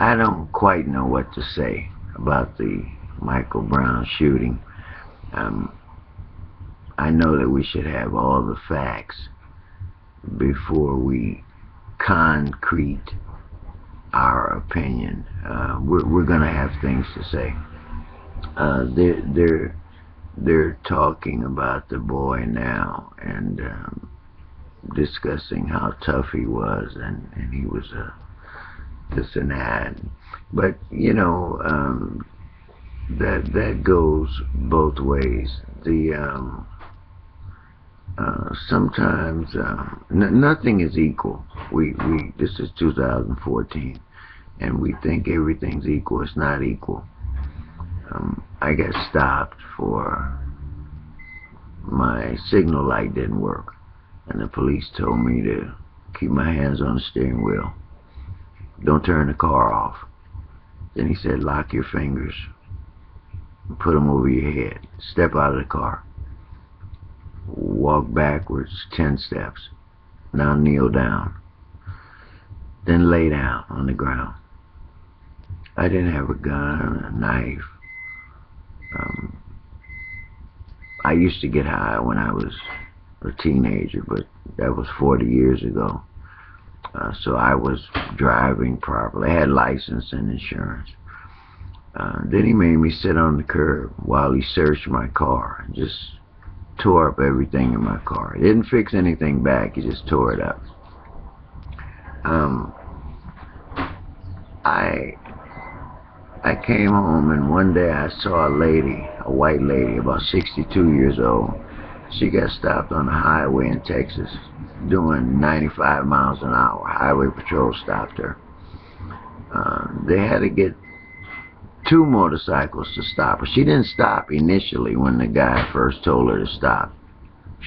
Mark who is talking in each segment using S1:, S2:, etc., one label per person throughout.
S1: I don't quite know what to say about the Michael Brown shooting. Um, I know that we should have all the facts before we concrete our opinion. We're going to have things to say. They're talking about the boy now and discussing how tough he was, and he was this and that. But you know, that goes both ways. Sometimes nothing is equal. We this is 2014, and we think everything's equal. It's not equal. I got stopped for my signal light didn't work, and the police told me to keep my hands on the steering wheel. Don't turn the car off. Then he said, lock your fingers and put them over your head. Step out of the car. Walk backwards 10 steps. Now kneel down. Then lay down on the ground. I didn't have a gun, a knife. I used to get high when I was a teenager, but that was 40 years ago. So I was driving properly. I had license and insurance. Then he made me sit on the curb while he searched my car and just tore up everything in my car. He didn't fix anything back, he just tore it up. I came home, and one day I saw a lady, a white lady, about 62 years old. She got stopped on the highway in Texas doing 95 miles an hour. Highway patrol stopped her. They had to get 2 motorcycles to stop her. She didn't stop initially when the guy first told her to stop.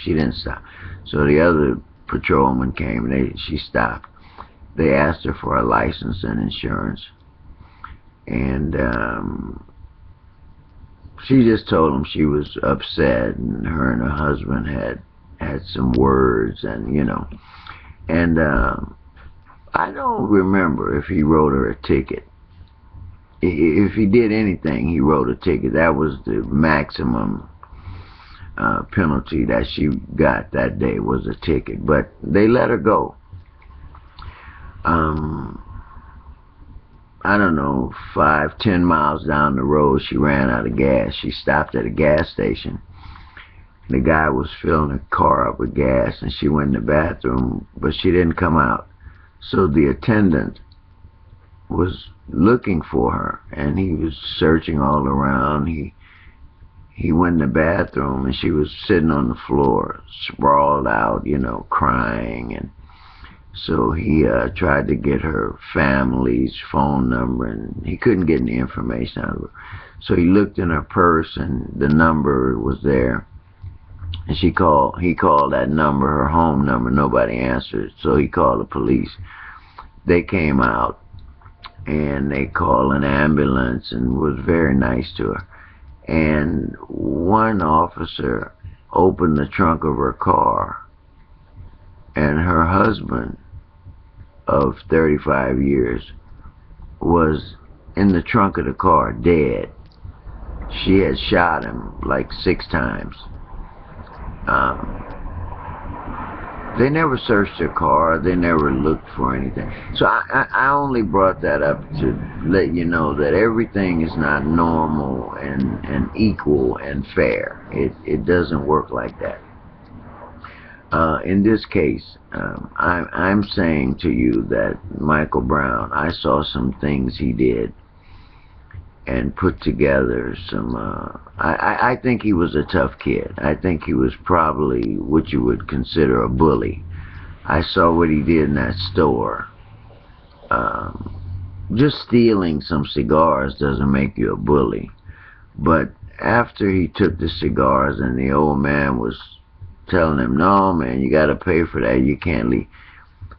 S1: She didn't stop. So the other patrolman came, and she stopped. They asked her for a license and insurance. And she just told them she was upset, and her and her husband had some words, and you know. And I don't remember if he wrote her a ticket. If he did anything, he wrote a ticket. That was the maximum penalty that she got that day, was a ticket. But they let her go. I don't know, 5-10 miles down the road, she ran out of gas. She stopped at a gas station. The guy was filling her car up with gas, and she went in the bathroom, but she didn't come out. So the attendant was looking for her, and he was searching all around. He went in the bathroom, and she was sitting on the floor, sprawled out, you know, crying. And so he tried to get her family's phone number, and he couldn't get any information out of her. So he looked in her purse, and the number was there. And he called that number, her home number. Nobody answered, so he called the police. They came out, and they called an ambulance and was very nice to her. And one officer opened the trunk of her car, and her husband of 35 years was in the trunk of the car, dead. She had shot him like 6 times. They never searched her car. They never looked for anything. So I only brought that up to let you know that everything is not normal and equal and fair. It doesn't work like that. In this case, I'm saying to you that Michael Brown, I saw some things he did and put together some, I think he was a tough kid. I think he was probably what you would consider a bully. I saw what he did in that store. Just stealing some cigars doesn't make you a bully. But after he took the cigars and the old man was telling him, no man, you gotta pay for that, you can't leave.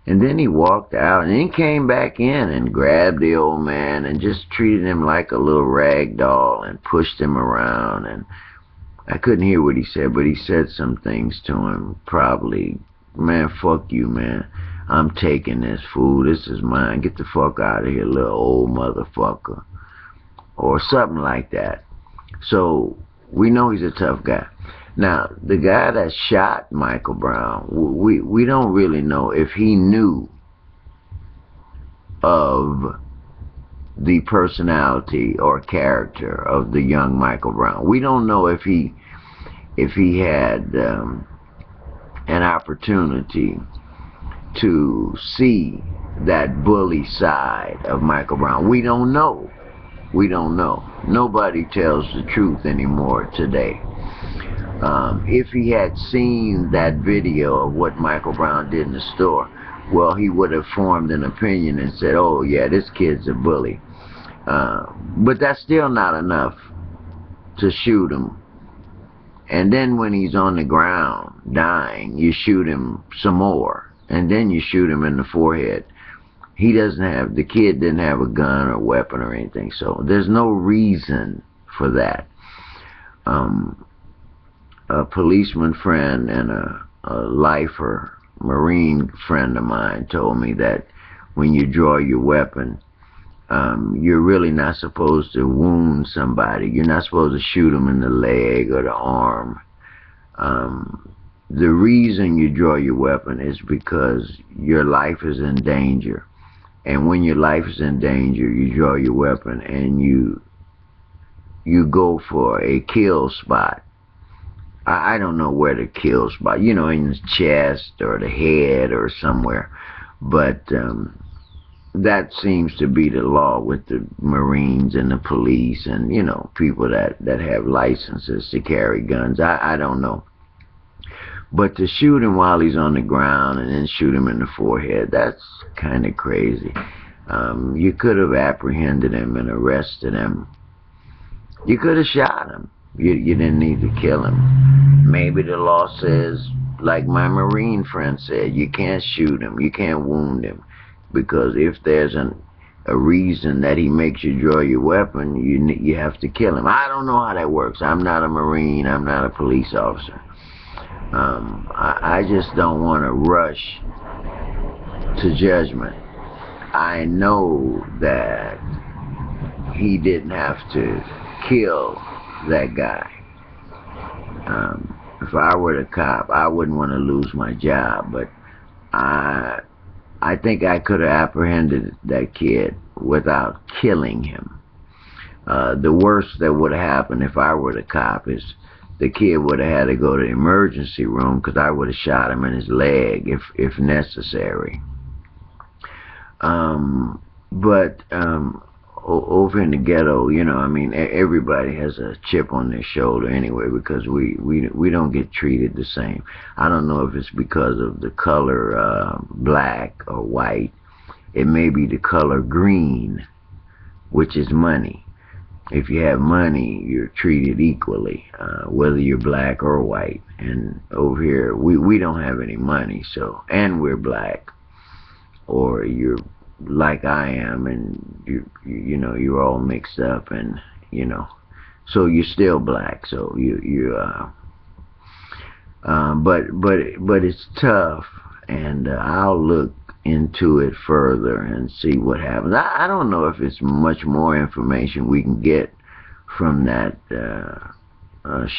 S1: And then he walked out, and then came back in and grabbed the old man and just treated him like a little rag doll and pushed him around. And I couldn't hear what he said, but he said some things to him, probably, man, fuck you, man. I'm taking this food. This is mine. Get the fuck out of here, little old motherfucker. Or something like that. So we know he's a tough guy. Now, the guy that shot Michael Brown, we don't really know if he knew of the personality or character of the young Michael Brown. We don't know if he had an opportunity to see that bully side of Michael Brown. We don't know. We don't know. Nobody tells the truth anymore today. If he had seen that video of what Michael Brown did in the store, well, he would have formed an opinion and said, oh yeah, this kid's a bully. But that's still not enough to shoot him. And then when he's on the ground dying, you shoot him some more. And then you shoot him in the forehead. The kid didn't have a gun or weapon or anything, so there's no reason for that. A policeman friend and a lifer, Marine friend of mine told me that when you draw your weapon, you're really not supposed to wound somebody. You're not supposed to shoot them in the leg or the arm. The reason you draw your weapon is because your life is in danger. And when your life is in danger, you draw your weapon and you go for a kill spot. I don't know where the kill spot, in the chest or the head or somewhere. But that seems to be the law with the Marines and the police and, people that have licenses to carry guns. I don't know. But to shoot him while he's on the ground and then shoot him in the forehead, that's kind of crazy. You could have apprehended him and arrested him. You could have shot him. You didn't need to kill him. Maybe the law says, like my Marine friend said, you can't shoot him, you can't wound him. Because if there's a reason that he makes you draw your weapon, you have to kill him. I don't know how that works. I'm not a Marine, I'm not a police officer. I just don't want to rush to judgment. I know that he didn't have to kill that guy. If I were the cop, I wouldn't want to lose my job, but I think I could have apprehended that kid without killing him. The worst that would have happened if I were the cop is the kid would have had to go to the emergency room because I would have shot him in his leg if necessary. But over in the ghetto, everybody has a chip on their shoulder anyway because we don't get treated the same. I don't know if it's because of the color black or white. It may be the color green, which is money. If you have money, you're treated equally, whether you're black or white. And over here, we don't have any money, and we're black, or you're like I am, and you're all mixed up, and so you're still black. So but it's tough, and I'll look into it further and see what happens. I don't know if it's much more information we can get from that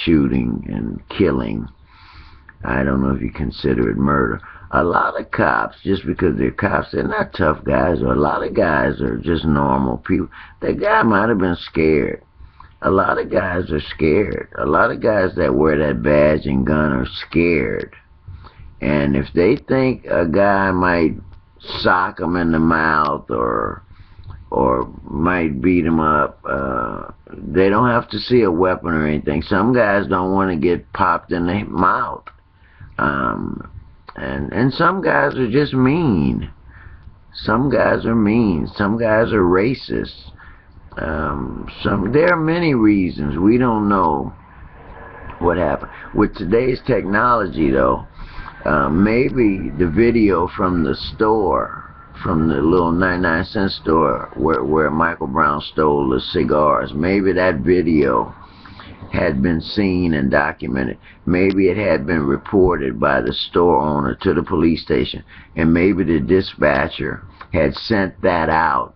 S1: shooting and killing. I don't know if you consider it murder. A lot of cops, just because they're cops, they're not tough guys, or a lot of guys are just normal people. That guy might have been scared. A lot of guys are scared. A lot of guys that wear that badge and gun are scared. And if they think a guy might sock him in the mouth or might beat him up, they don't have to see a weapon or anything. Some guys don't want to get popped in the mouth. And some guys are just mean. Some guys are mean. Some guys are racist. There are many reasons. We don't know what happened. With today's technology, though, maybe the video from the store, from the little 99-cent store where Michael Brown stole the cigars, maybe that video had been seen and documented. Maybe it had been reported by the store owner to the police station, and maybe the dispatcher had sent that out